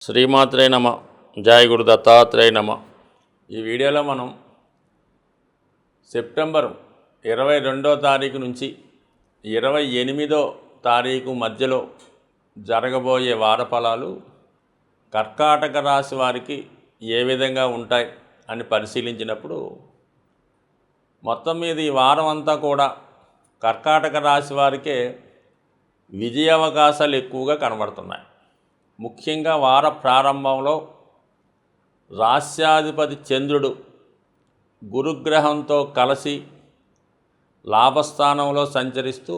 శ్రీమాత్రే నమ. జయ గురు దత్తాత్రేయ నమ. ఈ వీడియోలో మనం సెప్టెంబర్ 22వ తారీఖు నుంచి 28వ తారీఖు మధ్యలో జరగబోయే వారఫలాలు కర్కాటక రాశి వారికి ఏ విధంగా ఉంటాయి అని పరిశీలించినప్పుడు మొత్తం మీద ఈ వారం అంతా కూడా కర్కాటక రాశి వారికే విజయ అవకాశాలు ఎక్కువగా కనబడుతున్నాయి. ముఖ్యంగా వార ప్రారంభంలో రాస్యాధిపతి చంద్రుడు గురుగ్రహంతో కలిసి లాభస్థానంలో సంచరిస్తూ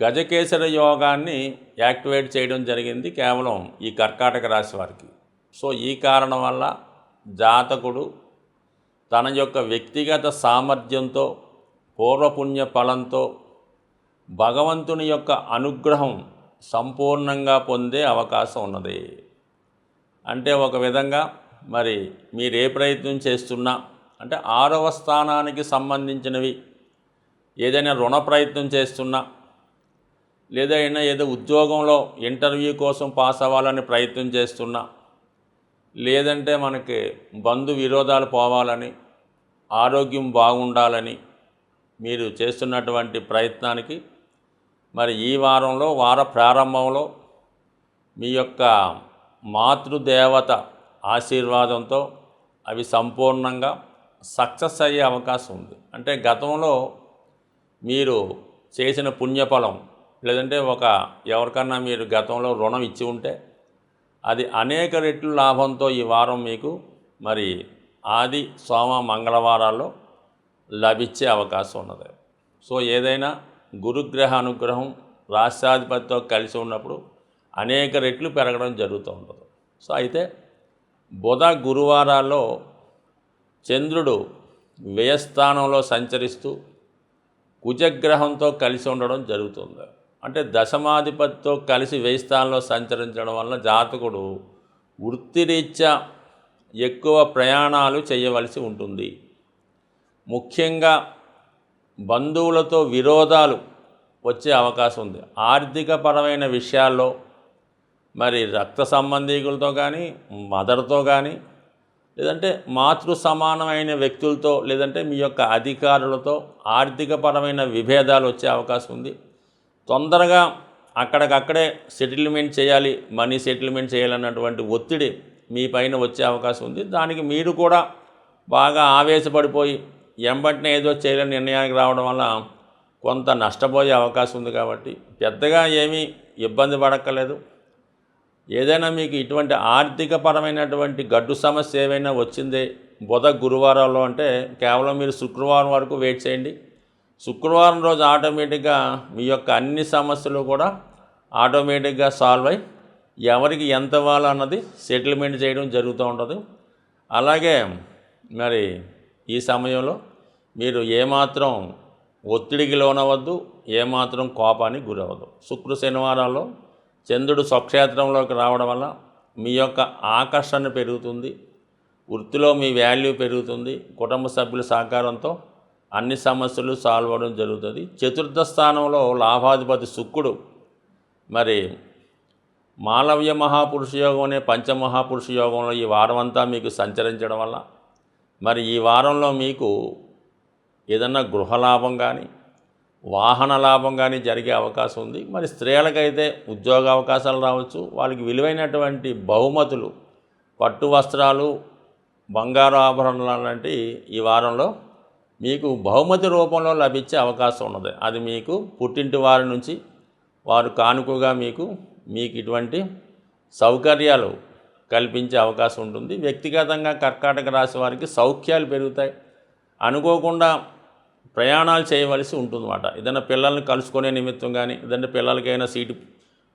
గజకేసర యోగాన్ని యాక్టివేట్ చేయడం జరిగింది కేవలం ఈ కర్కాటక రాశి వారికి. సో ఈ కారణం వల్ల జాతకుడు తన యొక్క వ్యక్తిగత సామర్థ్యంతో పూర్వపుణ్య ఫలంతో భగవంతుని యొక్క అనుగ్రహం సంపూర్ణంగా పొందే అవకాశం ఉన్నది. అంటే ఒక విధంగా మరి మీరు ఏ ప్రయత్నం చేస్తున్నా, అంటే 6వ స్థానానికి సంబంధించినవి ఏదైనా రుణ ప్రయత్నం చేస్తున్నా, లేదా ఏదో ఉద్యోగంలో ఇంటర్వ్యూ కోసం పాస్ అవ్వాలని ప్రయత్నం చేస్తున్నా, లేదంటే మనకి బంధు విరోధాలు పోవాలని, ఆరోగ్యం బాగుండాలని మీరు చేస్తున్నటువంటి ప్రయత్నానికి మరి ఈ వారంలో వార ప్రారంభంలో మీ యొక్క మాతృదేవత ఆశీర్వాదంతో అవి సంపూర్ణంగా సక్సెస్ అయ్యే అవకాశం ఉంది. అంటే గతంలో మీరు చేసిన పుణ్యఫలం, లేదంటే ఎవరికన్నా మీరు గతంలో రుణం ఇచ్చి ఉంటే అది అనేక రెట్లు లాభంతో ఈ వారం మీకు మరి ఆది సోమ మంగళవారాల్లో లభించే అవకాశం ఉన్నది. సో ఏదైనా గురుగ్రహ అనుగ్రహం రాష్ట్రాధిపతితో కలిసి ఉన్నప్పుడు అనేక రెట్లు పెరగడం జరుగుతూ ఉంటుంది. సో అయితే బుధ గురువారాల్లో చంద్రుడు వ్యయస్థానంలో సంచరిస్తూ కుజగ్రహంతో కలిసి ఉండడం జరుగుతుంది. అంటే దశమాధిపతితో కలిసి వ్యయస్థానంలో సంచరించడం వల్ల జాతకుడు వృత్తిరీత్యా ఎక్కువ ప్రయాణాలు చేయవలసి ఉంటుంది. ముఖ్యంగా బంధువులతో విరోధాలు వచ్చే అవకాశం ఉంది. ఆర్థికపరమైన విషయాల్లో మరి రక్త సంబంధీకులతో కానీ, మదర్తో కానీ, లేదంటే మాతృ సమానమైన వ్యక్తులతో, లేదంటే మీ యొక్క అధికారులతో ఆర్థికపరమైన విభేదాలు వచ్చే అవకాశం ఉంది. తొందరగా అక్కడికక్కడే సెటిల్మెంట్ చేయాలి, మనీ సెటిల్మెంట్ చేయాలన్నటువంటి ఒత్తిడి మీ పైన వచ్చే అవకాశం ఉంది. దానికి మీరు కూడా బాగా ఆవేశపడిపోయి ఎంబటినే ఏదో చేయలేని నిర్ణయానికి రావడం వల్ల కొంత నష్టపోయే అవకాశం ఉంది. కాబట్టి పెద్దగా ఏమీ ఇబ్బంది పడక్కర్లేదు. ఏదైనా మీకు ఇటువంటి ఆర్థికపరమైనటువంటి గడ్డు సమస్య ఏమైనా వచ్చిందే బుధ గురువారాల్లో అంటే కేవలం మీరు శుక్రవారం వరకు వెయిట్ చేయండి. శుక్రవారం రోజు ఆటోమేటిక్గా మీ యొక్క అన్ని సమస్యలు కూడా ఆటోమేటిక్గా సాల్వ్ అయ్యి ఎవరికి ఎంత ఇవ్వాలో అన్నది సెటిల్మెంట్ చేయడం జరుగుతూ ఉంటుంది. అలాగే మరి ఈ సమయంలో మీరు ఏమాత్రం ఒత్తిడికి లోనవద్దు, ఏమాత్రం కోపానికి గురవద్దు. శుక్ర శనివారాల్లో చంద్రుడు స్వక్షేత్రంలోకి రావడం వల్ల మీ యొక్క ఆకర్షణ పెరుగుతుంది, వృత్తిలో మీ వాల్యూ పెరుగుతుంది. కుటుంబ సభ్యుల సహకారంతో అన్ని సమస్యలు సాల్వ్ అవ్వడం జరుగుతుంది. చతుర్థ స్థానంలో లాభాధిపతి శుక్రుడు మరి మాలవ్య మహాపురుష యోగం అనే పంచమహాపురుష యోగంలో ఈ వారం అంతా మీకు సంచరించడం వల్ల మరి ఈ వారంలో మీకు ఏదన్నా గృహలాభం కానీ, వాహన లాభం కానీ జరిగే అవకాశం ఉంది. మరి స్త్రీలకైతే ఉద్యోగ అవకాశాలు రావచ్చు. వాళ్ళకి విలువైనటువంటి బహుమతులు, పట్టు వస్త్రాలు, బంగారు ఆభరణాలు లాంటి ఈ వారంలో మీకు బహుమతి రూపంలో లభించే అవకాశం ఉన్నది. అది మీకు పుట్టింటి వారి నుంచి వారు కానుకగా మీకు ఇటువంటి సౌకర్యాలు కల్పించే అవకాశం ఉంటుంది. వ్యక్తిగతంగా కర్కాటక రాశి వారికి సౌఖ్యాలు పెరుగుతాయి. అనుకోకుండా ప్రయాణాలు చేయవలసి ఉంటుందన్నమాట. ఏదైనా పిల్లల్ని కలుసుకునే నిమిత్తం కానీ, లేదంటే పిల్లలకైనా సీటు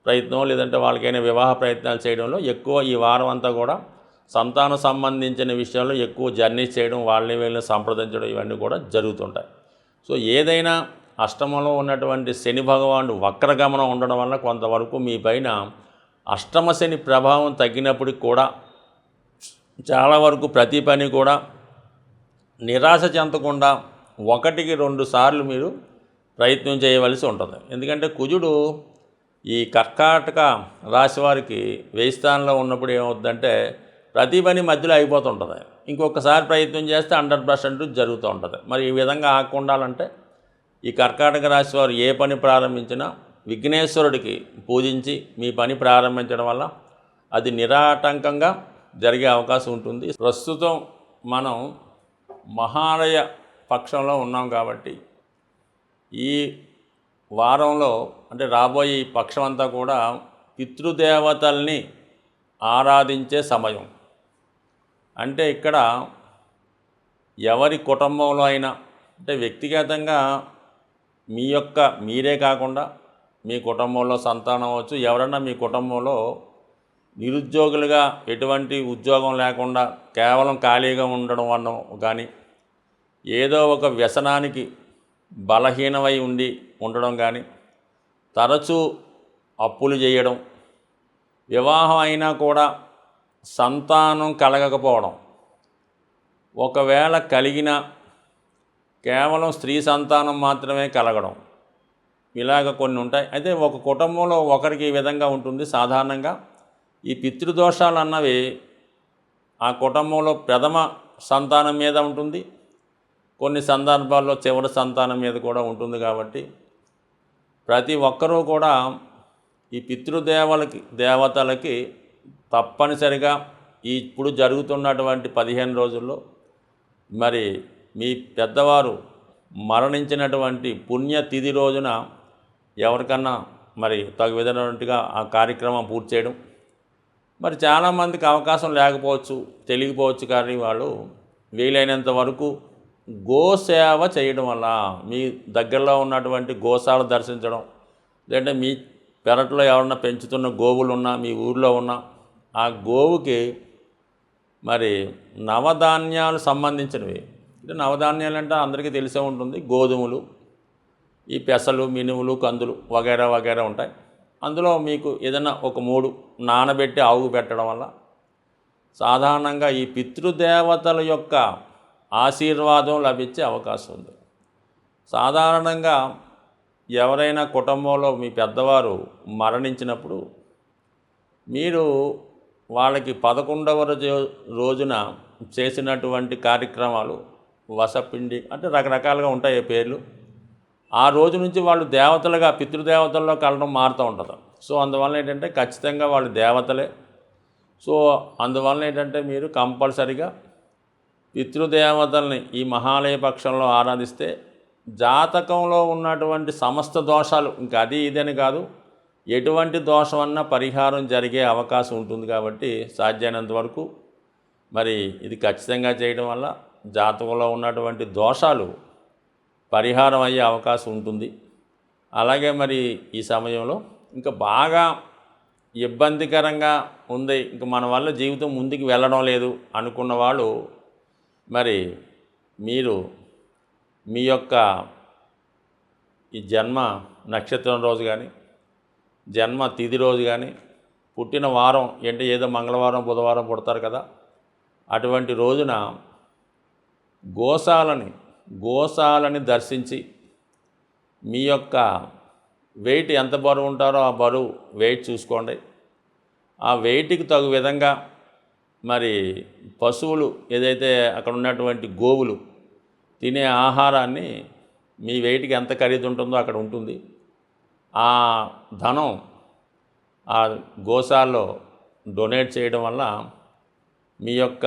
ప్రయత్నం, లేదంటే వాళ్ళకైనా వివాహ ప్రయత్నాలు చేయడంలో ఎక్కువ ఈ వారం అంతా కూడా సంతాన సంబంధించిన విషయాల్లో ఎక్కువ జర్నీ చేయడం, వాళ్ళని వీళ్ళని సంప్రదించడం ఇవన్నీ కూడా జరుగుతుంటాయి. సో ఏదైనా అష్టమంలో ఉన్నటువంటి శని భగవానుడు వక్రగమనం ఉండడం వల్ల కొంతవరకు మీ పైన అష్టమ శని ప్రభావం తగ్గినప్పటికి కూడా చాలా వరకు ప్రతి పని కూడా నిరాశ చెందకుండా 1-2 సార్లు మీరు ప్రయత్నం చేయవలసి ఉంటుంది. ఎందుకంటే కుజుడు ఈ కర్కాటక రాశి వారికి 1000 స్థానంలో ఉన్నప్పుడు ఏమవుతుందంటే ప్రతి పని మధ్యలో అయిపోతుంటుంది. ఇంకొకసారి ప్రయత్నం చేస్తే 100% జరుగుతూ ఉంటుంది. మరి ఈ విధంగా ఆకుండాలంటే ఈ కర్కాటక రాశి వారు ఏ పని ప్రారంభించినా విఘ్నేశ్వరుడికి పూజించి మీ పని ప్రారంభించడం వల్ల అది నిరాటంకంగా జరిగే అవకాశం ఉంటుంది. ప్రస్తుతం మనం మహాలయ పక్షంలో ఉన్నాం కాబట్టి ఈ వారంలో అంటే రాబోయే ఈ పక్షం అంతా కూడా పితృదేవతల్ని ఆరాధించే సమయం. అంటే ఇక్కడ ఎవరి కుటుంబంలో అయినా అంటే వ్యక్తిగతంగా మీరే కాకుండా మీ కుటుంబంలో సంతానం అవ్వచ్చు, ఎవరన్నా మీ కుటుంబంలో నిరుద్యోగులుగా ఎటువంటి ఉద్యోగం లేకుండా కేవలం ఖాళీగా ఉండడం వల్ల కానీ ఏదో ఒక వ్యసనానికి బలహీనమై ఉండడం కానీ తరచూ అప్పులు చేయడం, వివాహం అయినా కూడా సంతానం కలగకపోవడం, ఒకవేళ కలిగిన కేవలం స్త్రీ సంతానం మాత్రమే కలగడం, ఇలాగ కొన్ని ఉంటాయి. అయితే ఒక కుటుంబంలో ఒకరికి ఈ విధంగా ఉంటుంది. సాధారణంగా ఈ పితృదోషాలు అన్నవి ఆ కుటుంబంలో ప్రథమ సంతానం మీద ఉంటుంది, కొన్ని సందర్భాల్లో చివరి సంతానం మీద కూడా ఉంటుంది. కాబట్టి ప్రతి ఒక్కరూ కూడా ఈ దేవతలకి తప్పనిసరిగా ఇప్పుడు జరుగుతున్నటువంటి 15 రోజుల్లో మరి మీ పెద్దవారు మరణించినటువంటి పుణ్యతిథి రోజున ఎవరికన్నా మరి తగు విధమైనట్టుగా ఆ కార్యక్రమం పూర్తి చేయడం. మరి చాలామందికి అవకాశం లేకపోవచ్చు, తెలియకపోవచ్చు, కానీ వాళ్ళు వీలైనంత వరకు గోసేవ చేయడం వల్ల మీ దగ్గరలో ఉన్నటువంటి గోశాల దర్శించడం, లేదంటే మీ పెరట్లో ఎవరన్నా పెంచుతున్న గోవులు ఉన్నా, మీ ఊళ్ళో ఉన్న ఆ గోవుకి మరి నవధాన్యాలు సంబంధించినవి, అంటే నవధాన్యాలు అంటే అందరికీ తెలిసే ఉంటుంది, గోధుమలు, ఈ పెసలు, మినుములు, కందులు వగైరా వగైరా ఉంటాయి. అందులో మీకు ఏదైనా ఒక 3 నానబెట్టి ఆవుకు పెట్టడం వల్ల సాధారణంగా ఈ పితృదేవతల యొక్క ఆశీర్వాదం లభించే అవకాశం ఉంది. సాధారణంగా ఎవరైనా కుటుంబంలో మీ పెద్దవారు మరణించినప్పుడు మీరు వాళ్ళకి 11వ రోజున చేసినటువంటి కార్యక్రమాలు వసపిండి అంటే రకరకాలుగా ఉంటాయి పేర్లు. ఆ రోజు నుంచి వాళ్ళు దేవతలుగా పితృదేవతల్లో కలడం మారుతూ ఉంటుంది. సో అందువల్ల ఏంటంటే ఖచ్చితంగా వాళ్ళు దేవతలే. సో అందువల్ల ఏంటంటే మీరు కంపల్సరిగా పితృదేవతల్ని ఈ మహాలయ పక్షంలో ఆరాధిస్తే జాతకంలో ఉన్నటువంటి సమస్త దోషాలు, ఇంకా అది ఇదని కాదు, ఎటువంటి దోషమన్నా పరిహారం జరిగే అవకాశం ఉంటుంది. కాబట్టి సాధ్యమైనంత వరకు మరి ఇది ఖచ్చితంగా చేయడం వల్ల జాతకంలో ఉన్నటువంటి దోషాలు పరిహారం అయ్యే అవకాశం ఉంటుంది. అలాగే మరి ఈ సమయంలో ఇంకా బాగా ఇబ్బందికరంగా ఉంది, ఇంకా మన వల్ల జీవితం ముందుకు వెళ్ళడం లేదు అనుకున్న వాళ్ళు మరి మీరు మీ యొక్క ఈ జన్మ నక్షత్రం రోజు కానీ జన్మ తిథి రోజు కానీ పుట్టిన వారం అంటే ఏదో మంగళవారం బుధవారం పుడతారు కదా, అటువంటి రోజున గోశాలని దర్శించి మీ యొక్క వెయిట్ ఎంత బరువు ఉంటారో ఆ బరువు వెయిట్ చూసుకోండి. ఆ వెయిట్కి తగు విధంగా మరి పశువులు ఏదైతే అక్కడ ఉన్నటువంటి గోవులు తినే ఆహారాన్ని మీ వెయిట్కి ఎంత ఖరీదు ఉంటుందో అక్కడ ఉంటుంది. ఆ ధనం ఆ గోశాలలో డొనేట్ చేయడం వల్ల మీ యొక్క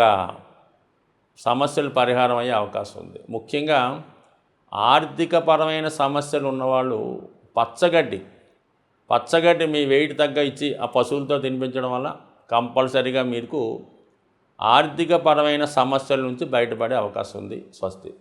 సమస్యలు పరిహారం అయ్యే అవకాశం ఉంది. ముఖ్యంగా ఆర్థికపరమైన సమస్యలు ఉన్నవాళ్ళు పచ్చగడ్డి మీ వెయిట్ తగ్గ ఇచ్చి ఆ పశువులతో తినిపించడం వల్ల కంపల్సరీగా మీకు ఆర్థికపరమైన సమస్యల నుంచి బయటపడే అవకాశం ఉంది. స్వస్తి.